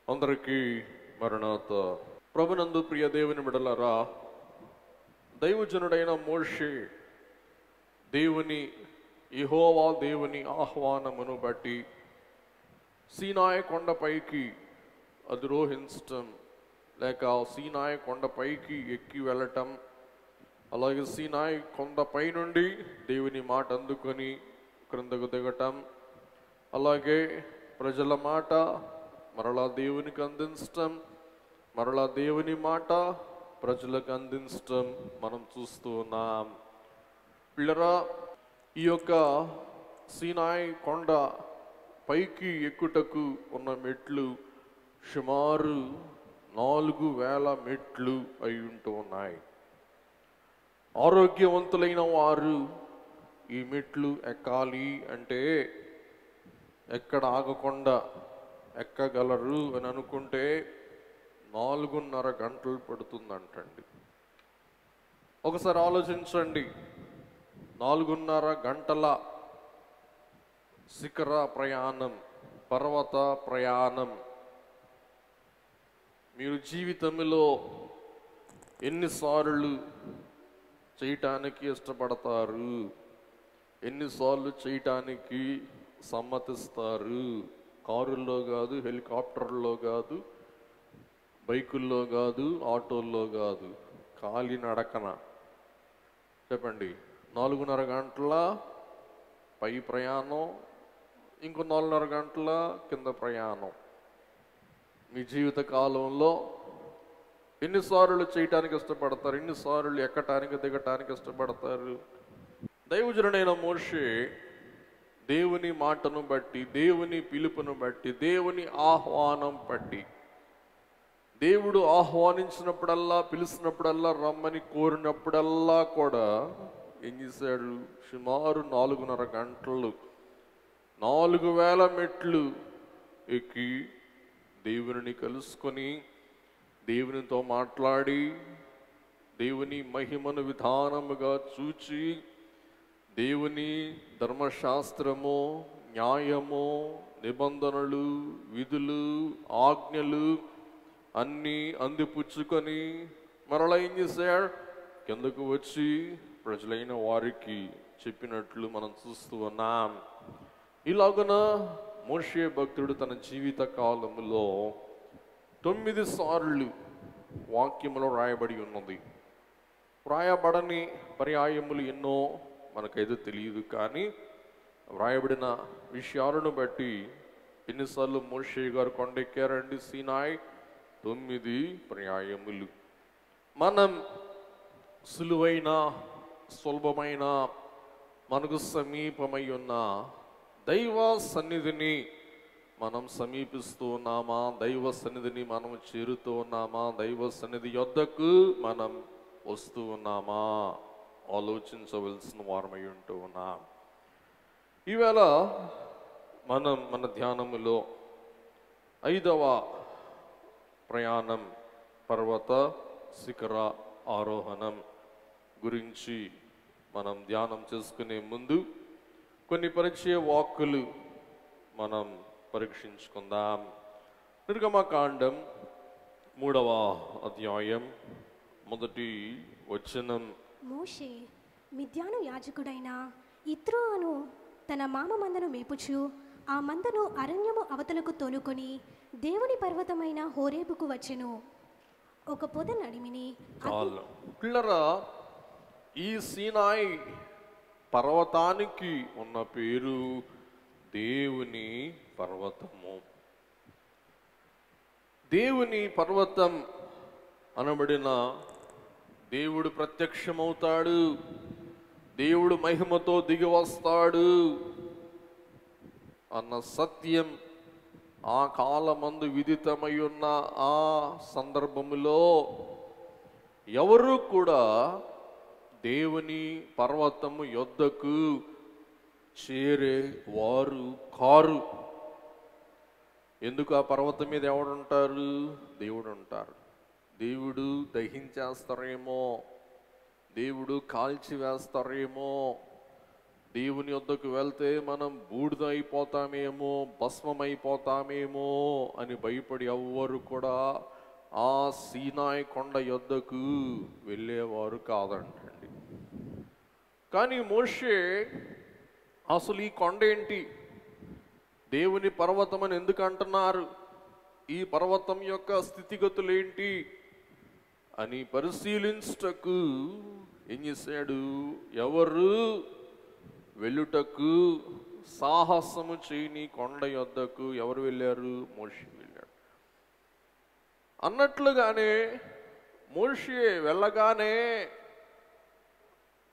అందరికీ మరణాత. ప్రభునందు ప్రియ దేవుని బిడ్డలారా, దైవజనుడైన మోషే యెహోవా దేవుని ఆహ్వానమును బట్టి సీనాయి కొండపైకి అధిరోహించటం, లేక సీనాయి కొండపైకి ఎక్కి వెళ్ళటం, అలాగే సీనాయి కొండపై నుండి దేవుని మాట అందుకొని క్రిందకు దిగటం, అలాగే ప్రజల మాట మరలా దేవునికి అందించటం, మరలా దేవుని మాట ప్రజలకు అందించటం మనం చూస్తూ ఉన్నాం. పిల్లరా, ఈ యొక్క సీనాయి కొండ పైకి ఎక్కుటకు ఉన్న మెట్లు సుమారు 4000 మెట్లు అయి ఉంటూ ఉన్నాయి. ఆరోగ్యవంతులైన వారు ఈ మెట్లు ఎక్కాలి అంటే ఎక్కడ ఆగకుండా ఎక్కగలరు అని అనుకుంటే 4.5 గంటలు పడుతుందంటండి. ఒకసారి ఆలోచించండి, 4.5 గంటల శిఖర ప్రయాణం, పర్వత ప్రయాణం. మీరు జీవితంలో ఎన్నిసార్లు చేయటానికి ఇష్టపడతారు? ఎన్నిసార్లు చేయటానికి సమ్మతిస్తారు? కారుల్లో కాదు, హెలికాప్టర్లో కాదు, బైకుల్లో కాదు, ఆటోల్లో కాదు, కాలినడకన. చెప్పండి, 4.5 గంటల పై ప్రయాణం, ఇంకో 4.5 గంటల కింద ప్రయాణం. మీ జీవిత కాలంలో ఎన్నిసార్లు చేయటానికి ఇష్టపడతారు? ఎన్నిసార్లు ఎక్కటానికి దిగటానికి ఇష్టపడతారు? దైవజనుడైన మోషే దేవుని మాటను బట్టి, దేవుని పిలుపును బట్టి, దేవుని ఆహ్వానం బట్టి, దేవుడు ఆహ్వానించినప్పుడల్లా, పిలిచినప్పుడల్లా, రమ్మని కోరినప్పుడల్లా కూడా ఏం చేశాడు? సుమారు 4.5 గంటలు 4000 మెట్లు ఎక్కి దేవుని కలుసుకొని, దేవునితో మాట్లాడి, దేవుని మహిమను విధానముగా చూచి, దేవుని ధర్మశాస్త్రము, న్యాయము, నిబంధనలు, విధులు, ఆజ్ఞలు అన్నీ అందిపుచ్చుకొని మరలా ఏం చేశాడు? కిందకు వచ్చి ప్రజలైన వారికి చెప్పినట్లు మనం చూస్తూ ఉన్నాం. ఇలాగున మోషే భక్తుడు తన జీవిత కాలంలో 9 సార్లు వాక్యములో రాయబడి ఉన్నది. వ్రాయబడని పర్యాయములు ఎన్నో మనకైతే తెలియదు, కానీ వ్రాయబడిన విషయాలను బట్టి ఎన్నిసార్లు మోషే గారు కొండెక్కారండి? సీనాయి 9 పర్యాయములు. మనం సులువైన, సులభమైన, మనకు సమీపమై ఉన్న దైవ సన్నిధిని మనం సమీపిస్తూ ఉన్నామా? దైవ సన్నిధిని మనం చేరుతూ ఉన్నామా? దైవ సన్నిధి యొద్దకు మనం వస్తూ ఉన్నామా? ఆలోచించవలసిన వారమై ఉంటూ ఉన్నాం. ఈవేళ మనం మన ధ్యానములో 5వ ప్రయాణం, పర్వత శిఖర ఆరోహణం గురించి మనం ధ్యానం చేసుకునే ముందు కొన్ని పరిచయ వాక్కులు మనం పరీక్షించుకుందాం. నిర్గమకాండం 3వ అధ్యాయం 1వ వచనం. మోషే మిద్యాను యాజకుడైన యిత్రో అను తన మామ మందను మేపుచు ఆ మందను అరణ్యము అవతలకు తోలుకొని దేవుని పర్వతమైన హోరేబుకు వచ్చెను. ఒక పొద నడిమిని. పిల్లరా, ఈ సీనాయి పర్వతానికి ఉన్న పేరు దేవుని పర్వతము. దేవుని పర్వతం అనబడిన దేవుడు ప్రత్యక్షమవుతాడు, దేవుడు మహిమతో దిగి వస్తాడు అన్న సత్యం ఆ కాలమందు విదితమై ఉన్న ఆ సందర్భములో ఎవరు కూడా దేవుని పర్వతము యొద్దకు చేరే వారు కారు. ఎందుకు? ఆ పర్వతం మీద ఎవడుంటారు? దేవుడు ఉంటారు. దేవుడు దహించేస్తారేమో, దేవుడు కాల్చివేస్తారేమో, దేవుని యొద్దకు వెళ్తే మనం బూడిద అయిపోతామేమో, భస్మమైపోతామేమో అని భయపడి ఎవ్వరు కూడా ఆ సీనాయి కొండ యొద్దకు వెళ్ళేవారు కాదంటండి. కానీ మోషే అసలు ఈ కొండ ఏంటి, దేవుని పర్వతం అని ఎందుకు అంటున్నారు, ఈ పర్వతం యొక్క స్థితిగతులు ఏంటి అని పరిశీలించుటకు ఏం చేశాడు, ఎవరు వెళ్ళుటకు సాహసము చేయని కొండ యొద్దకు ఎవరు వెళ్ళారు, మోషే వెళ్ళాడు. అన్నట్లుగానే మోషే వెళ్ళగానే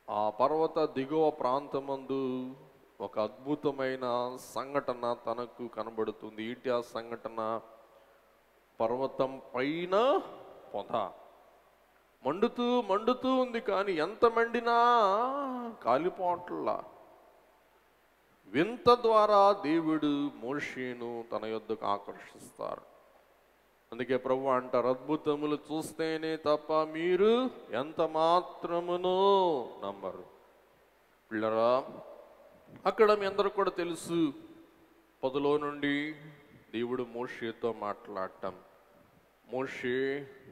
ఆ పర్వత దిగువ ప్రాంతమందు ఒక అద్భుతమైన సంఘటన తనకు కనబడుతుంది. ఏంటి ఆ సంఘటన? పర్వతం పైన పొద మండుతూ మండుతూ ఉంది, కానీ ఎంత మండినా కాలిపోవట్లా. వింత ద్వారా దేవుడు మోషేను తన యొద్దకు ఆకర్షిస్తారు. అందుకే ప్రభు అంటారు, అద్భుతములు చూస్తేనే తప్ప మీరు ఎంత మాత్రమునో నమ్మరు. పిల్లరా, అక్కడ మీ అందరూ కూడా తెలుసు, పొదలో నుండి దేవుడు మోషేతో మాట్లాడటం, మోషే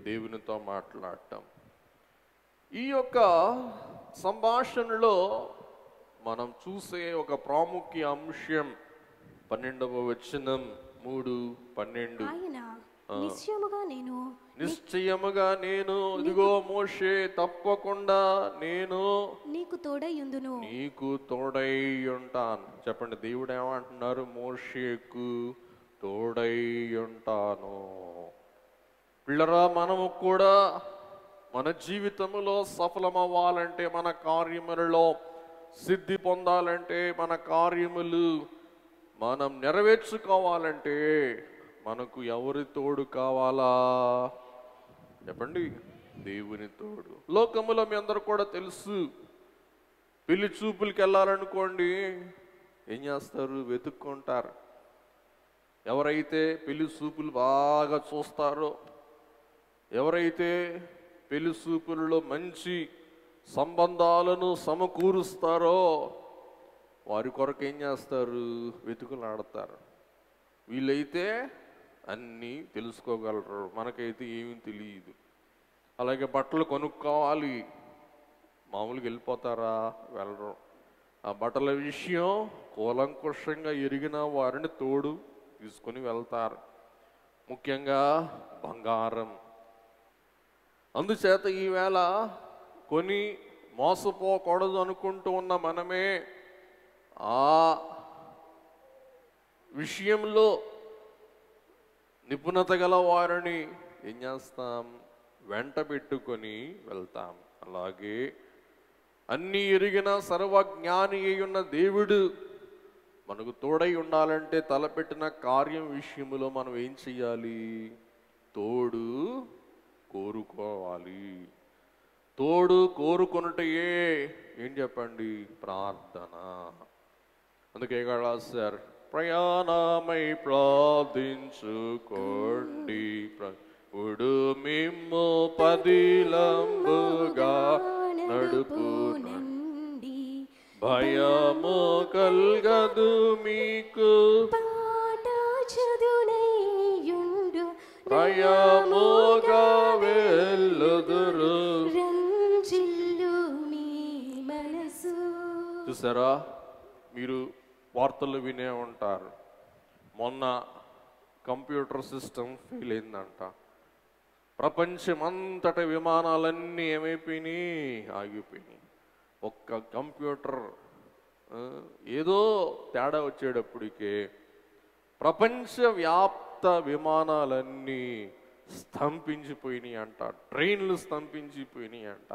దేవునితో మాట్లాడటం. ఈ యొక్క సంభాషణలో మనం చూసే ఒక ప్రాముఖ్య అంశం 12వ వచనం 3:12. ఆయన నిశ్చయముగా నేను ఇదిగో మోషే, తప్పకుండా నేను నీకు తోడైయుందును. నీకు తోడై ఉంటాను. చెప్పండి, దేవుడు ఏమంటున్నారు? మోషేకు తోడై ఉంటాను. పిల్లరా, మనము కూడా మన జీవితంలో సఫలమవ్వాలంటే, మన కార్యములలో సిద్ధి పొందాలంటే, మన కార్యములు మనం నెరవేర్చుకోవాలంటే మనకు ఎవరి తోడు కావాలా? చెప్పండి, దేవుని తోడు. లోకములో మీ అందరూ కూడా తెలుసు, పెళ్లి చూపులకి వెళ్ళాలనుకోండి, ఏం చేస్తారు? వెతుక్కుంటారు. ఎవరైతే పెళ్లి చూపులు బాగా చూస్తారో, ఎవరైతే పెళ్లి చూపులలో మంచి సంబంధాలను సమకూరుస్తారో వారి కొరకు ఏం చేస్తారు? వెతుకులాడతారు. వీళ్ళైతే అన్నీ తెలుసుకోగలరు, మనకైతే ఏమీ తెలియదు. అలాగే బట్టలు కొనుక్కోవాలి, మామూలుగా వెళ్ళిపోతారా? వెళ్ళరు. ఆ బట్టల విషయం కూలంకుషంగా ఎరిగిన వారిని తోడు తీసుకొని వెళ్తారు. ముఖ్యంగా బంగారం. అందుచేత ఈవేళ కొని మోసపోకూడదు అనుకుంటూ ఉన్న మనమే ఆ విషయంలో నిపుణత గల వారిని ఏం చేస్తాం? వెంట పెట్టుకొని వెళ్తాం. అలాగే అన్నీ ఎరిగిన సర్వజ్ఞాని అయ్యున్న దేవుడు మనకు తోడై ఉండాలంటే తలపెట్టిన కార్యం విషయంలో మనం ఏం చెయ్యాలి? తోడు కోరుకోవాలి. తోడు కోరుకొనుటయే ఏం చెప్పండి? ప్రార్థన. అందుకే రాశారు, ప్రయాణమై ప్రార్థించుకోండి, ప్రభుడు మిమ్ము పదిలంబుగా నడుపునండి, భయము కల్గదు మీకు, భయముగా వెళ్ళుదురు. చూసారా, మీరు వార్తలు వినే ఉంటారు, మొన్న కంప్యూటర్ సిస్టమ్ ఫెయిల్ అయిందంట. ప్రపంచమంతట విమానాలన్నీ ఏమైపోయినాయి? ఆగిపోయినాయి. ఒక్క కంప్యూటర్ ఏదో తేడా వచ్చేటప్పటికే ప్రపంచవ్యాప్త విమానాలన్నీ స్తంభించిపోయినాయి అంట, ట్రైన్లు స్తంభించిపోయినాయి అంట,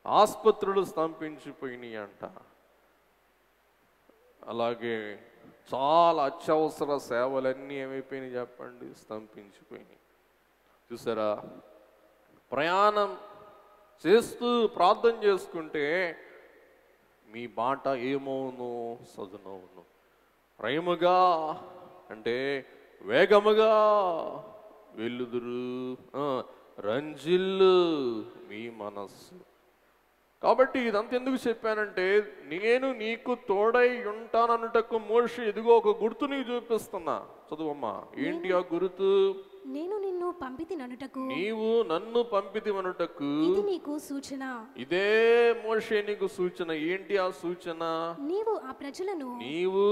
ఆసుపత్రులు స్తంభించిపోయినాయి అంట. అలాగే చాలా అత్యవసర సేవలన్నీ ఏమైపోయినాయి చెప్పండి? స్తంభించిపోయినాయి. చూసారా, ప్రయాణం చేస్తూ ప్రార్థన చేసుకుంటే మీ బాట ఏమవును? సదునవును. ప్రేమగా అంటే వేగముగా వెళ్ళుదురు, రంజిల్లు మీ మనస్సు. కాబట్టి ఇదంతా ఎందుకు చెప్పానంటే, నేను నీకు తోడై ఉంటానన్నటకు మోషే ఇదిగో ఒక గుర్తు నీకు చూపిస్తున్నా. చదువమ్మా, ఏంటి ఆ గుర్తు? నేను నిన్ను పంపితిననుటకు, నీవు నన్ను పంపితివనుటకు ఇది నీకు సూచన. ఇదే మోషే నీకు సూచన. ఏంటి ఆ సూచన? నీవు ఆ ప్రజలను, నీవు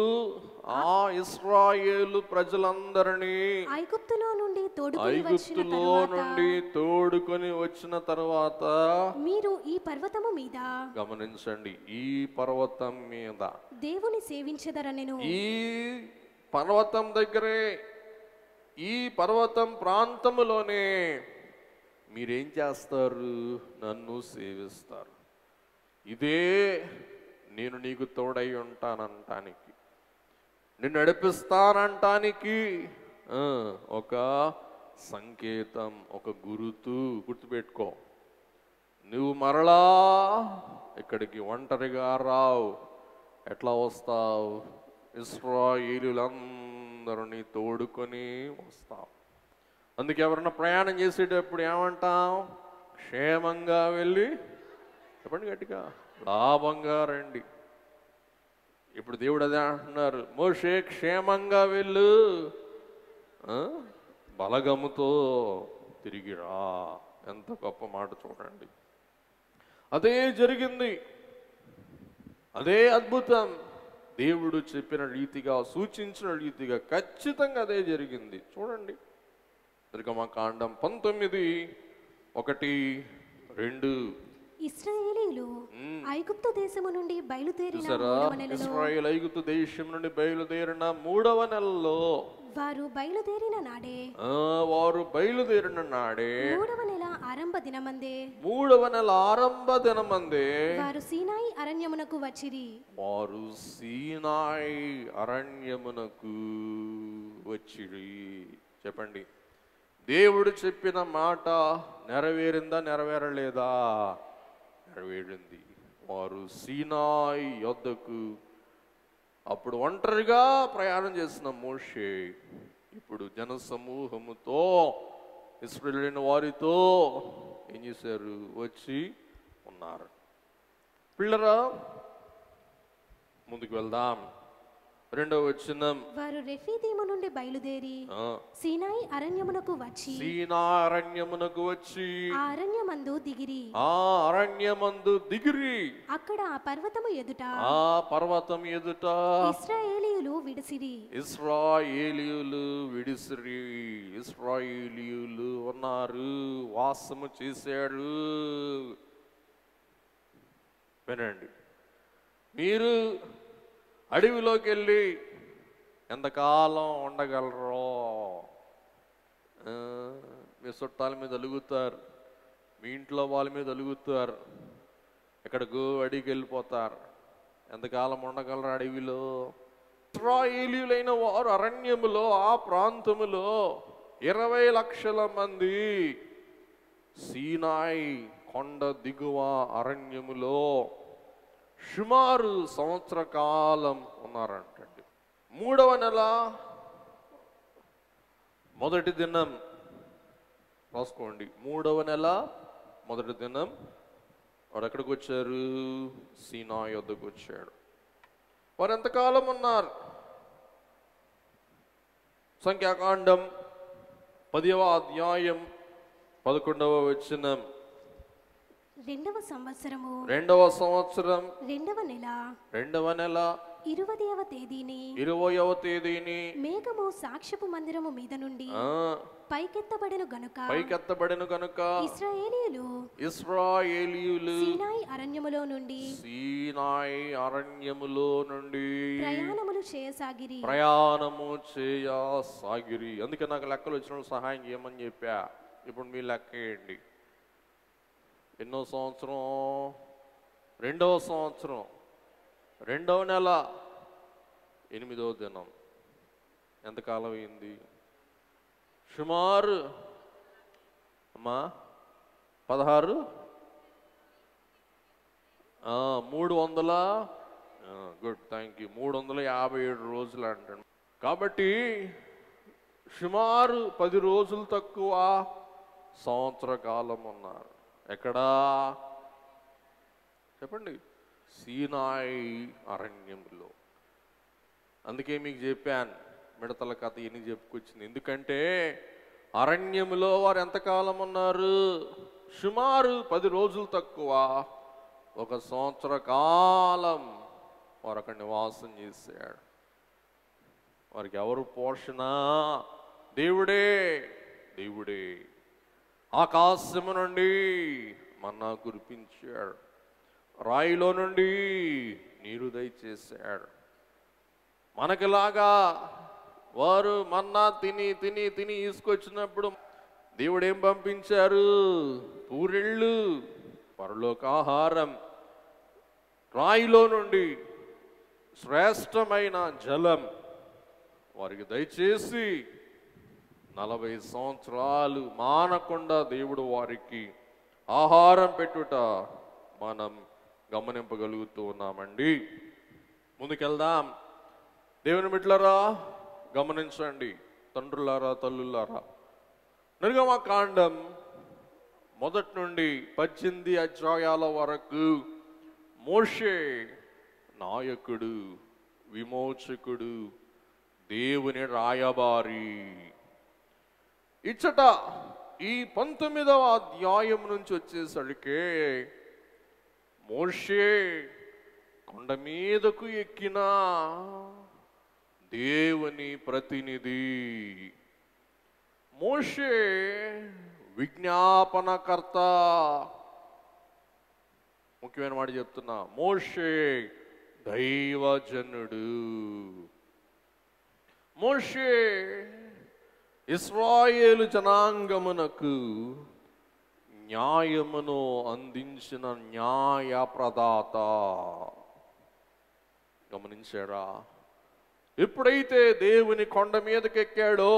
ఆ ఇశ్రాయేలు ప్రజలందరినీ ఐగుప్తులో నుండి తోడుకొని వచ్చిన ఐగుప్తులో తరువాత నుండి తోడుకొని వచ్చిన తర్వాత, మీరు ఈ పర్వతము మీద, గమనించండి, ఈ పర్వతం మీద, దేవుని సేవించెదరనెను. ఈ పర్వతం దగ్గరే, ఈ పర్వతం ప్రాంతములోనే మీరేం చేస్తారు? నన్ను సేవిస్తారు. ఇదే నేను నీకు తోడై ఉంటానంటానికి, నిన్ను నడిపిస్తానంటానికి ఒక సంకేతం, ఒక గుర్తు. గుర్తుపెట్టుకో, నువ్వు మరలా ఇక్కడికి ఒంటరిగా రావు. ఎట్లా వస్తావు? ఇశ్రాయేలులందరినీ తోడుకొని వస్తావు. అందుకే ఎవరన్నా ప్రయాణం చేసేటప్పుడు ఏమంటాం? క్షేమంగా వెళ్ళి, చెప్పండి గట్టిగా, లాభంగా రండి. ఇప్పుడు దేవుడు అదే అంటున్నారు, మోషే క్షేమంగా వెళ్ళు, బలగముతో తిరిగిరా. ఎంత గొప్ప మాట చూడండి. అదే జరిగింది, అదే అద్భుతం. దేవుడు చెప్పిన రీతిగా, సూచించిన రీతిగా ఖచ్చితంగా అదే జరిగింది. చూడండి, నిర్గమకాండం 19:1-2. ఇశ్రాయేలీయులు ఐగుప్తు దేశము నుండి బయలుదేరిన ఇశ్రాయేల్ ఐగుప్తు దేశం నుండి బయలుదేరిన 3వ నెలలో, వారు బయలుదేరిన నాడే, వారు బయలుదేరిన నాడే, 3వ నెల ఆరంభ దినమందే, 3వ నెల ఆరంభ దినమందే వారు సీనాయి అరణ్యమునకు వచ్చిరి. వారు సీనాయి అరణ్యమునకు వచ్చిరి. చెప్పండి, దేవుడు చెప్పిన మాట నెరవేరిందా? నెరవేరలేదా? నెరవేరింది. వారు సీనాయి యొద్దకు, అప్పుడు ఒంటరిగా ప్రయాణం చేసిన మోషే ఇప్పుడు జన సమూహముతో, ఇశ్రాయేలు వారితో ఏం చేశారు? వచ్చి ఉన్నారు. పిల్లరా, ముందుకు వెళ్దాం. 2వ వచనం, వారు రెఫీదీము నుండి బయలుదేరి సీనాయి అరణ్యమునకు వచ్చి, సీనాయి అరణ్యమునకు వచ్చి ఆ అరణ్యమందు దిగిరి. ఆ అరణ్యమందు దిగిరి. అక్కడ ఆ పర్వతము ఎదుట, ఆ పర్వతం ఎదుట ఇశ్రాయేలీయులు విడిసిరి. ఇశ్రాయేలీయులు విడిసిరి. ఇశ్రాయేలీయులు ఉన్నారు, వాసము చేశారు. వినండి, మీరు అడవిలోకి వెళ్ళి ఎంతకాలం ఉండగలరో? మీ చుట్టాల మీద అలుగుతారు, మీ ఇంట్లో వాళ్ళ మీద అలుగుతారు, ఎక్కడికో అడిగి వెళ్ళిపోతారు. ఎంతకాలం ఉండగలరు అడవిలో? ఇశ్రాయేలీయులైన వారు అరణ్యములో, ఆ ప్రాంతములో 20 లక్షల మంది సీనాయి కొండ దిగువ అరణ్యములో సుమారు సంవత్సర కాలం ఉన్నారంటండి. 3వ నెల మొదటి దినం, రాసుకోండి, 3వ నెల మొదటి దినం వాడు ఎక్కడికి వచ్చారు? సీనాయి వద్దకు వచ్చాడు. వారు ఎంతకాలం ఉన్నారు? సంఖ్యాకాండం 10వ అధ్యాయం 11వ వచనం, 2వ సంవత్సరము, 2వ సంవత్సరం, 2వ నెల, 2వ నెల, 20వ తేదీని, 20వ తేదీని మేఘము సాక్ష్యపు మందిరము మీద నుండి పైకెత్తబడెను గనుక ఇశ్రాయేలీయులు సీనాయి అరణ్యములో నుండి ప్రయాణము చేయసాగిరి. అందుకే నాకు లెక్కలు వచ్చిన సహాయం చేయమని చెప్పా. ఇప్పుడు మీ లెక్క వేయండి. ఎన్నో సంవత్సరం? 2వ సంవత్సరం, 2వ నెల, 8వ దినం. ఎంతకాలం అయింది? సుమారు అమ్మా 16, 300, గుడ్, థ్యాంక్ యూ, 357 రోజులు అంటాను. కాబట్టి సుమారు 10 రోజులు తక్కువ సంవత్సర కాలం ఉన్నారు. ఎక్కడా? చెప్పండి, సీనాయి అరణ్యంలో. అందుకే మీకు చెప్పాను మిడతల కథ ఎన్ని చెప్పుకొచ్చింది. ఎందుకంటే అరణ్యంలో వారు ఎంతకాలం ఉన్నారు? సుమారు 10 రోజులు తక్కువ 1 సంవత్సర కాలం వారు అక్కడ నివాసం చేశాడు. వారికి ఎవరు పోషణ? దేవుడే. దేవుడే ఆకాశము నుండి మన్నా కురిపించాడు, రాయిలో నుండి నీరు దయచేశాడు. మనకిలాగా వారు మన్నా తిని తిని తిని తీసుకొచ్చినప్పుడు దేవుడు ఏం పంపించారు? పూరిళ్ళు, పరలోకాహారం, రాయిలో నుండి శ్రేష్టమైన జలం వారికి దయచేసి 40 సంవత్సరాలు మానకుండా దేవుడు వారికి ఆహారం పెట్టుట మనం గమనింపగలుగుతూ ఉన్నామండి. ముందుకెళ్దాం. దేవుని బిడ్డలారా గమనించండి, తండ్రులారా తల్లులారా. నిర్గమకాండం 1 నుండి 18 అధ్యాయాల వరకు మోషే నాయకుడు, విమోచకుడు, దేవుని రాయబారి. ఇచ్చట ఈ 19వ అధ్యాయం నుంచి వచ్చేసరికి మోషే కొండ మీదకు ఎక్కిన దేవుని ప్రతినిధి. మోషే విజ్ఞాపనకర్త. ముఖ్యమైన మాట చెప్తున్నా, మోషే దైవజనుడు. మోషే ఇశ్రాయేలు జనాంగమునకు న్యాయమును అందించిన న్యాయ ప్రదాత. గమనించారా? ఎప్పుడైతే దేవుని కొండ మీదకెక్కాడో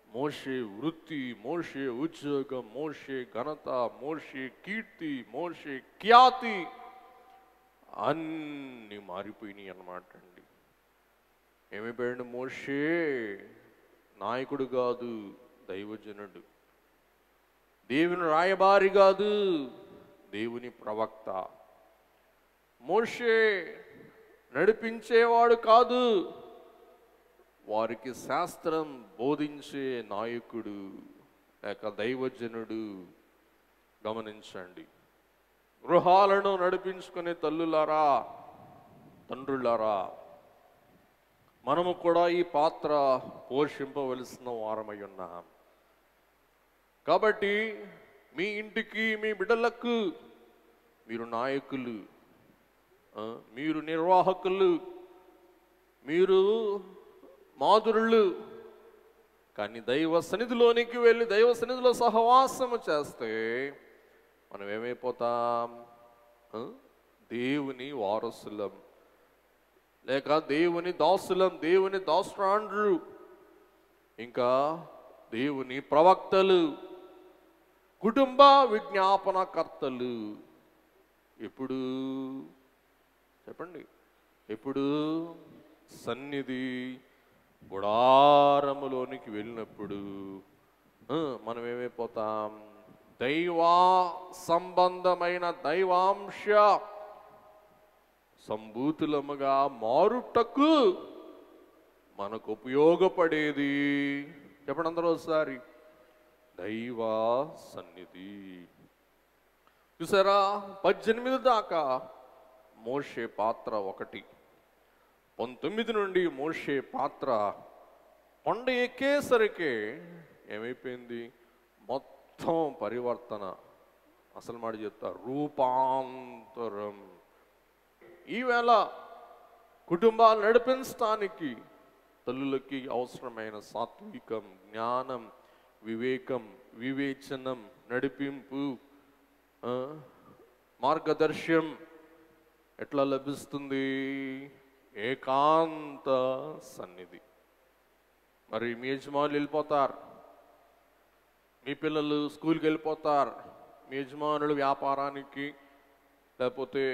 మోషే వృత్తి, మోషే ఉద్యోగం, మోషే ఘనత, మోషే కీర్తి, మోషే ఖ్యాతి అన్ని మారిపోయినాయి అన్నమాట అండి. ఏమైపోయాడు మోషే? నాయకుడు కాదు, దైవజనుడు. దేవుని రాయబారి కాదు, దేవుని ప్రవక్త. మోషే నడిపించేవాడు కాదు, వారికి శాస్త్రం బోధించే నాయకుడు లేక దైవజనుడు. గమనించండి. గృహాలను నడిపించుకునే తల్లులారా, తండ్రులారా, మనము కూడా ఈ పాత్ర పోషింపవలసిన వారమై ఉన్నాం. కాబట్టి మీ ఇంటికి, మీ బిడ్డలకు మీరు నాయకులు, మీరు నిర్వాహకులు, మీరు మాధురులు. కానీ దైవ సన్నిధిలోనికి వెళ్ళి దైవ సన్నిధిలో సహవాసము చేస్తే మనం ఏమైపోతాం? దేవుని వారసులం లేక దేవుని దాసులం, దేవుని దాసురాండ్రు, ఇంకా దేవుని ప్రవక్తలు, కుటుంబ విజ్ఞాపనకర్తలు. ఎప్పుడు చెప్పండి? ఎప్పుడు? సన్నిధి గుడారములోనికి వెళ్ళినప్పుడు మనం ఏమైపోతాం? దైవా సంబంధమైన దైవాంశ సంభూతులముగా మారుటకు మనకు ఉపయోగపడేది. చెప్పండి అందరూ ఒకసారి, దైవ సన్నిధి. చూసారా? 18 దాకా మోషే పాత్ర ఒకటి, 19 నుండి మోషే పాత్ర కొండ ఎక్కేసరికి ఏమైపోయింది? మొత్తం పరివర్తన. అసలు మాట చెప్తా, రూపాంతరం. ఈవేళ కుటుంబాలు నడిపించడానికి తల్లులకి అవసరమైన సాత్వికం, జ్ఞానం, వివేకం, వివేచనం, నడిపింపు, మార్గదర్శనం ఎట్లా లభిస్తుంది? ఏకాంత సన్నిధి. మరి మీ యజమానులు వెళ్ళిపోతారు, మీ పిల్లలు స్కూల్కి వెళ్ళిపోతారు, మీ యజమానులు వ్యాపారానికి లేకపోతే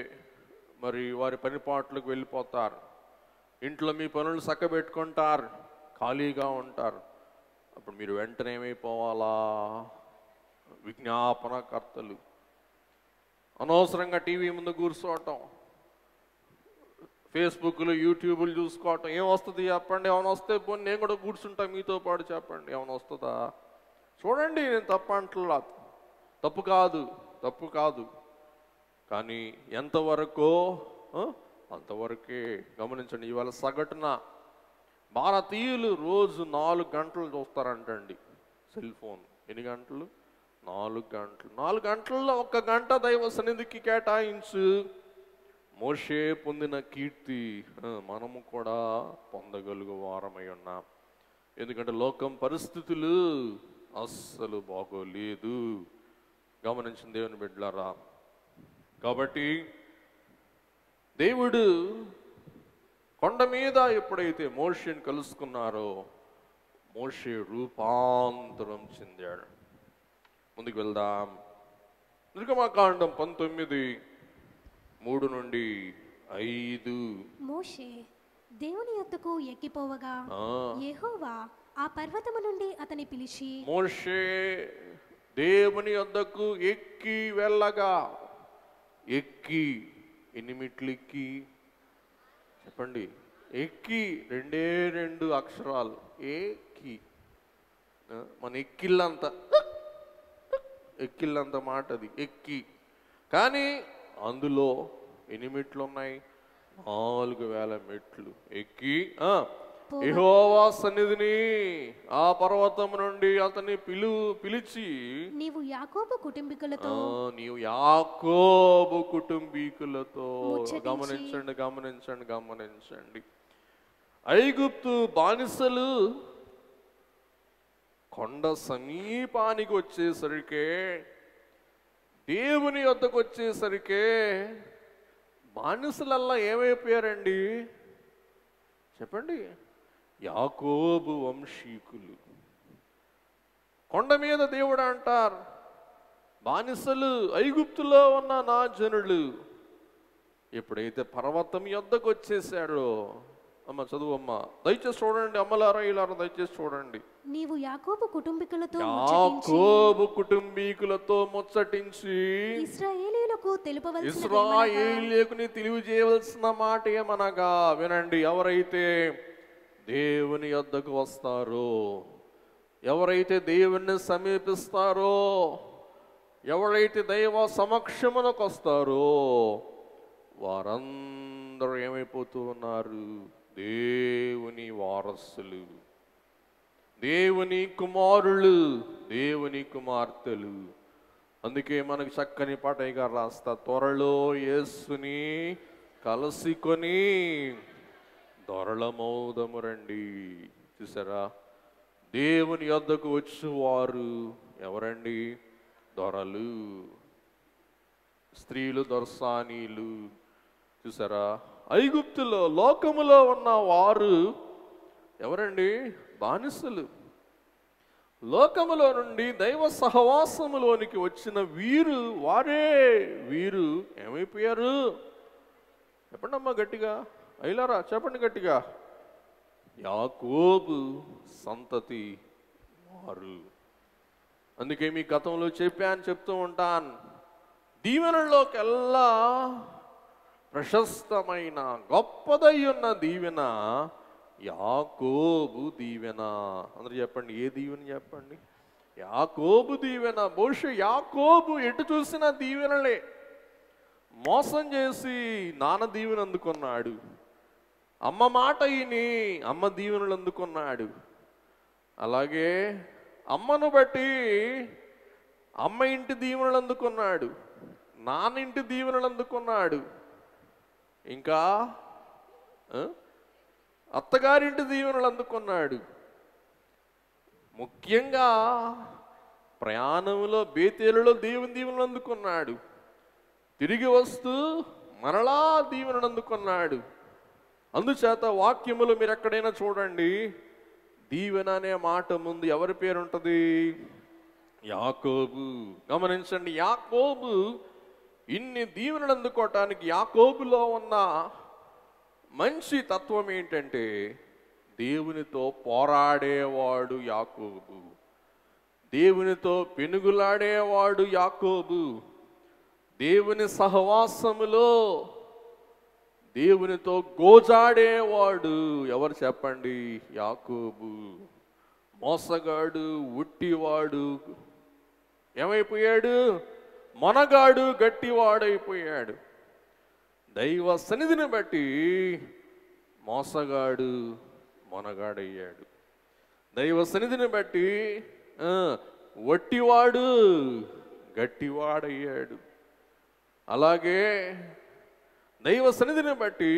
మరి వారి పనిపాట్లకు వెళ్ళిపోతారు, ఇంట్లో మీ పనులు చక్కబెట్టుకుంటారు, ఖాళీగా ఉంటారు. అప్పుడు మీరు వెంటనే ఏమైపోవాలా? విజ్ఞాపనకర్తలు. అనవసరంగా టీవీ ముందు కూర్చోవటం, ఫేస్బుక్లు యూట్యూబ్లు చూసుకోవటం. ఏం వస్తుంది చెప్పండి? ఏమైనా వస్తే పోనీ నేను కూడా కూర్చుంటా మీతో పాటు, చెప్పండి ఏమైనా వస్తుందా? చూడండి, నేను తప్పంటలా, తప్పు కాదు, కానీ ఎంతవరకు అంతవరకే గమనించండి. ఇవాళ సగటున భారతీయులు రోజు 4 గంటలు చూస్తారంటండి సెల్ ఫోన్. ఎన్ని గంటలు? 4 గంటలు. 4 గంటల్లో 1 గంట దైవ సన్నిధికి కేటాయించు. మోషే పొందిన కీర్తి మనము కూడా పొందగలుగు వారమై ఉన్నాం. ఎందుకంటే లోకం పరిస్థితులు అస్సలు బాగోలేదు. గమనించిన దేవుని బిడ్డలారా, కాబట్టి దేవుడు కొండ మీద ఎప్పుడైతే మోషేని కలుసుకున్నారో మోషే రూపాంతరం చెందాడు. ముందుకు వెళ్దాం. నిర్గమకాండం 19:3-5. మోషే దేవుని యొద్దకు ఎక్కిపోవగా యెహోవా ఆ పర్వతము నుండి అతని పిలిచి, మోషే దేవుని యొద్దకు ఎక్కి వెళ్ళగా, ఎన్ని మెట్లు ఎక్కి చెప్పండి? ఎక్కి 2 అక్షరాలు, ఎక్కి. మన ఎక్కిళ్ళంత మాట అది, ఎక్కి. కానీ అందులో ఎన్ని మెట్లు ఉన్నాయి? 4000 మెట్లు ఎక్కి యెహోవా సన్నిధిని ఆ పర్వతం నుండి అతన్ని పిలిచి, నీవు యాకోబు కుటుంబీకులతో గమనించండి. ఐగుప్తు బానిసలు కొండ సమీపానికి వచ్చేసరికే, దేవుని వద్దకు వచ్చేసరికే బానిసలల్లా ఏమైపోయారండి చెప్పండి? యాకోబు వంశీకులు. కొండ మీద దేవుడు అంటారు, బానిసలు ఐగుప్తులో ఉన్న నా జనులు. ఎప్పుడైతే పర్వతం యొద్దకు వచ్చేసాడో, అమ్మ చదువమ్మ దయచేసి చూడండి, అమ్మలారా ఇలారా దయచేసి చూడండి. నీవు యాకోబు కుటుంబీకులతో ముచ్చటించి ఇశ్రాయేలీయులకు తెలియజేయవలసిన మాట ఏమనగా, వినండి, ఎవరైతే దేవుని యొద్దకు వస్తారో, ఎవరైతే దేవుణ్ణి సమీపిస్తారో, ఎవరైతే దైవ సమక్షమునకు వస్తారో వారందరూ ఏమైపోతూ ఉన్నారు? దేవుని వారసులు, దేవుని కుమారులు, దేవుని కుమార్తెలు. అందుకే మనకు చక్కని పాటయ్య గారు రాస్తా, త్వరలో యేసుని కలుసుకొని దొరలమౌదము రండి. చూసారా? దేవుని యొద్దకు వచ్చేవారు ఎవరండి? దొరలు, స్త్రీలు, దొరసానీలు. చూసారా? ఐగుప్తులో లోకములో ఉన్న వారు ఎవరండి? బానిసలు. లోకములో నుండి దైవ సహవాసములోనికి వచ్చిన వీరు ఏమైపోయారు? చెప్పండి అమ్మా గట్టిగా, అయిలారా చెప్పండి గట్టిగా. యాకోబు సంతతి వారు. అందుకే మీ గతంలో చెప్తూ ఉంటాను, దీవెనలోకెల్లా ప్రశస్తమైన గొప్పదై ఉన్న దీవెన యాకోబు దీవెన. అందరూ చెప్పండి, ఏ దీవెన చెప్పండి? యాకోబు దీవెన. బహుశా యాకోబు ఎటు చూసిన దీవెనలే. మోసం చేసి నాన్న దీవెన అందుకున్నాడు, అమ్మ మాట విని అమ్మ దీవెనలు అందుకున్నాడు. అలాగే అమ్మను బట్టి అమ్మ ఇంటి దీవెనలు అందుకున్నాడు, నాన్న ఇంటి దీవెనలు అందుకున్నాడు, ఇంకా అత్తగారింటి దీవెనలు అందుకున్నాడు. ముఖ్యంగా ప్రయాణంలో బేతేలులో దేవుని దీవెనలు అందుకున్నాడు. తిరిగి వస్తూ మరలా దీవెనలు అందుకున్నాడు. అందుచేత వాక్యములు మీరు ఎక్కడైనా చూడండి, దీవెన అనే మాట ముందు ఎవరి పేరు ఉంటుంది? యాకోబు. గమనించండి, యాకోబు ఇన్ని దీవెనలు అందుకోవటానికి యాకోబులో ఉన్న మంచి తత్వం ఏంటంటే, దేవునితో పోరాడేవాడు యాకోబు, దేవునితో పెనుగులాడేవాడు యాకోబు, దేవుని సహవాసములో దేవునితో గోజాడేవాడు ఎవరు చెప్పండి? యాకోబు. మోసగాడు, ఉట్టివాడు ఏమైపోయాడు? మొనగాడు, గట్టివాడైపోయాడు. దైవ సన్నిధిని బట్టి మోసగాడు, మొనగాడయ్యాడు. దైవ సన్నిధిని బట్టి వట్టివాడు, గట్టివాడయ్యాడు. అలాగే దైవ సన్నిధిని బట్టి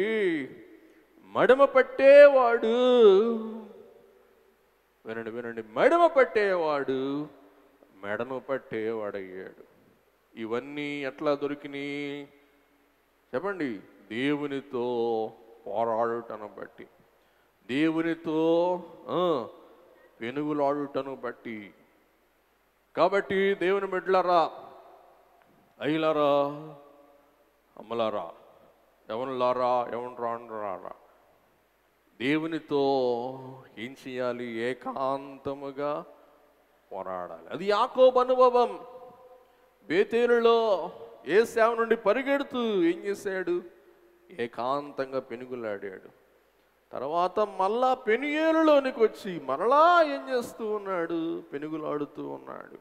మడమ పట్టేవాడు, వినండి వినండి, మడమ పట్టేవాడు మెడను పట్టేవాడయ్యాడు. ఇవన్నీ ఎట్లా దొరికినాయి చెప్పండి? దేవునితో పోరాడుటను బట్టి, దేవునితో పెనుగులాడుటను బట్టి. కాబట్టి దేవుని బిడ్డలారా, అయ్యలారా, అమ్మలారా, ఎవరులారా, ఎవరు దేవునితో ఏం చేయాలి? ఏకాంతముగా పోరాడాలి. అది యాకోబు అనుభవం. బేతేలులో ఏశావు నుండి పరిగెడుతూ ఏం చేశాడు? ఏకాంతంగా పెనుగులాడాడు. తర్వాత మళ్ళా పెనుయేలులోనికి వచ్చి మరలా ఏం చేస్తూ ఉన్నాడు? పెనుగులాడుతూ ఉన్నాడు.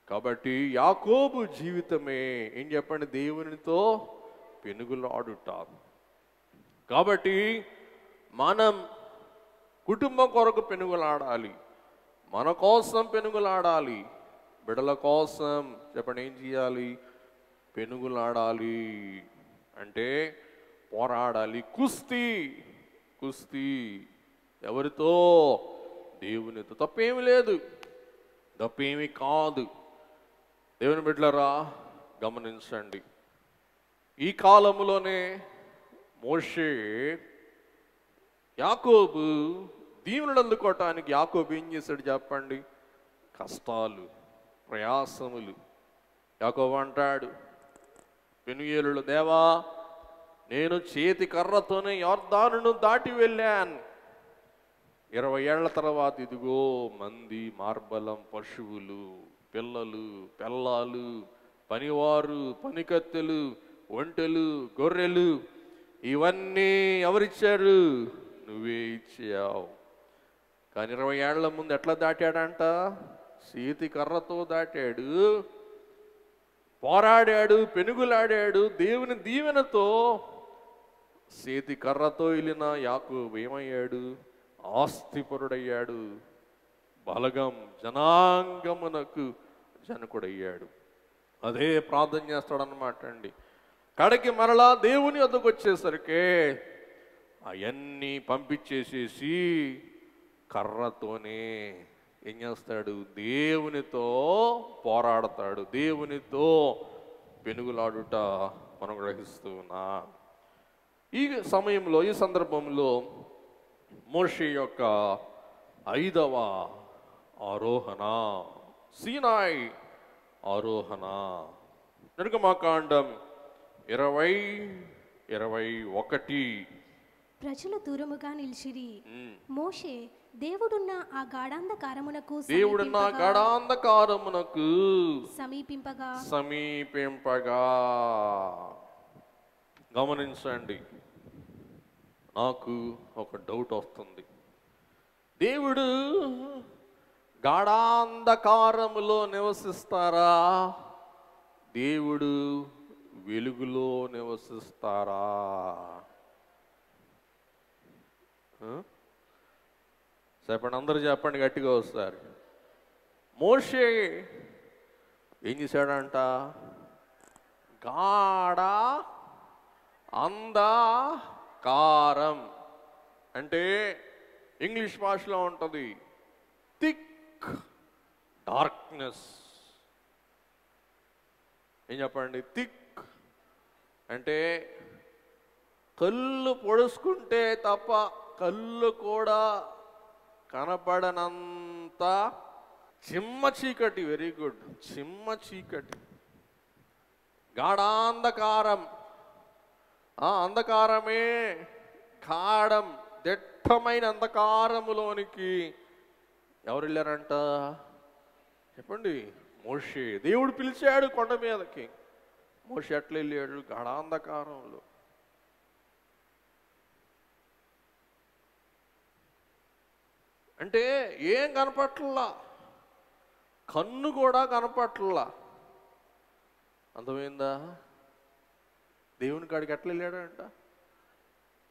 కాబట్టి యాకోబు జీవితమే ఏం చెప్పండి? దేవునితో పెనుగులాడుట. కాబట్టి మనం కుటుంబం కొరకు పెనుగులాడాలి, మన కోసం పెనుగులాడాలి, బిడ్డల కోసం చెప్పండి ఏం చేయాలి? పెనుగులాడాలి అంటే పోరాడాలి. కుస్తీ, కుస్తీ ఎవరితో? దేవునితో. తప్పేమి లేదు, తప్పేమి కాదు. దేవుని బిడ్డలారా గమనించండి, ఈ కాలంలోనే మోషే యాకోబు దీవెనలు అందుకోవటానికి యాకోబు ఏం చేశాడు చెప్పండి? కష్టాలు, ప్రయాసములు. యాకోబు అంటాడు పెనుయేలులో, దేవా నేను చేతి కర్రతోనే యొర్దానును దాటి వెళ్ళాను. 20 ఏళ్ల తర్వాత ఇదిగో మంది, మార్బలం, పశువులు, పిల్లలు, పిల్లాలు, పనివారు, పనికత్తెలు, ఒంటెలు, గొర్రెలు, ఇవన్నీ ఎవరిచ్చారు? నువ్వే ఇచ్చావు. కానీ 20 ఏళ్ల ముందు ఎట్లా దాటాడంట? చేతి కర్రతో దాటాడు, పోరాడాడు, పెనుగులాడాడు. దేవుని దీవెనతో చేతి కర్రతో వెళ్ళిన యాకోబు ఏమయ్యాడు? ఆస్తిపరుడయ్యాడు, బలగం జనాంగమునకు జనకుడయ్యాడు. అదే ప్రార్థన చేస్తాడన్నమాట అండి. కడకి మరలా దేవుని వద్దకు వచ్చేసరికి అవన్నీ పంపించేసేసి కర్రతోనే ఏం చేస్తాడు? దేవునితో పోరాడతాడు, దేవునితో పెనుగులాడుట మనం గ్రహిస్తూ ఉన్నాం. ఈ సమయంలో, ఈ సందర్భంలో మోషే యొక్క 5వ ఆరోహణ, సీనాయి ఆరోహణ. నిర్గమకాండం 20:21. ప్రజలు దూరముగా నిలిచిరి. మోషే దేవుడున్న ఆ గాఢాంధకారమునకు సమీపింపగా. గమనించండి, నాకు ఒక డౌట్ వస్తుంది. దేవుడు గాఢాంధకారములో నివసిస్తారా? దేవుడు వెలుగులో నివసిస్తారా? చెప్పండి, అందరూ చెప్పండి గట్టిగా వస్తారు. మోషే ఏం చేశాడంట? గాఢ అంధకారం అంటే ఇంగ్లీష్ భాషలో ఉంటుంది థిక్ డార్క్నెస్. ఏం చెప్పండి? థిక్ అంటే కళ్ళు పొడుచుకుంటే తప్ప కళ్ళు కూడా కనపడనంత చిమ్మ చీకటి. వెరీ గుడ్, చిమ్మ చీకటి, గాఢాంధకారం. అంధకారమే గాఢం, దట్టమైన అంధకారములోనికి ఎవరు వెళ్ళారంట చెప్పండి? మోషే. దేవుడు పిలిచాడు కొండ మీదకి. మోషే ఎట్లా వెళ్ళాడు? గాఢాంధకారంలో. అంటే ఏం కనపట్లా, కన్ను కూడా కనపట్లా. అర్థమైందా? దేవుని కాడికి ఎట్లా వెళ్ళాడంట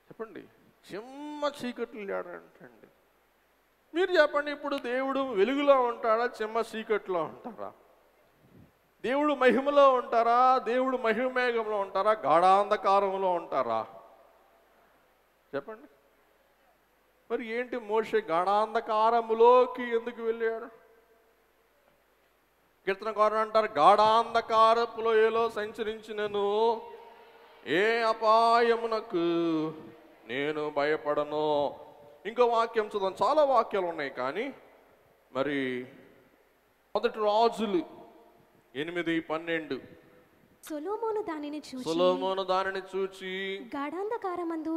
చెప్పండి? చిమ్మ చీకట్లు వెళ్ళాడంటండి. మీరు చెప్పండి, ఇప్పుడు దేవుడు వెలుగులో ఉంటాడా, చిమ్మ చీకట్లో ఉంటారా? దేవుడు మహిమలో ఉంటారా, దేవుడు మహిమేఘంలో ఉంటారా, గాఢాంధకారంలో ఉంటారా? చెప్పండి. మరి ఏంటి మోషే గాఢాంధకారములోకి ఎందుకు వెళ్ళాడు? కీర్తనకారుడు అంటారు, గాఢాంధకారపు లోయలో సంచరించినను ఏ అపాయమునకు నేను భయపడను. ఇంకో వాక్యం చూద్దాం. చాలా వాక్యాలు ఉన్నాయి కానీ మరి మొదటి రాజులు 8:12 సొలొమోను దానిని చూచి గాఢాంధకారమందు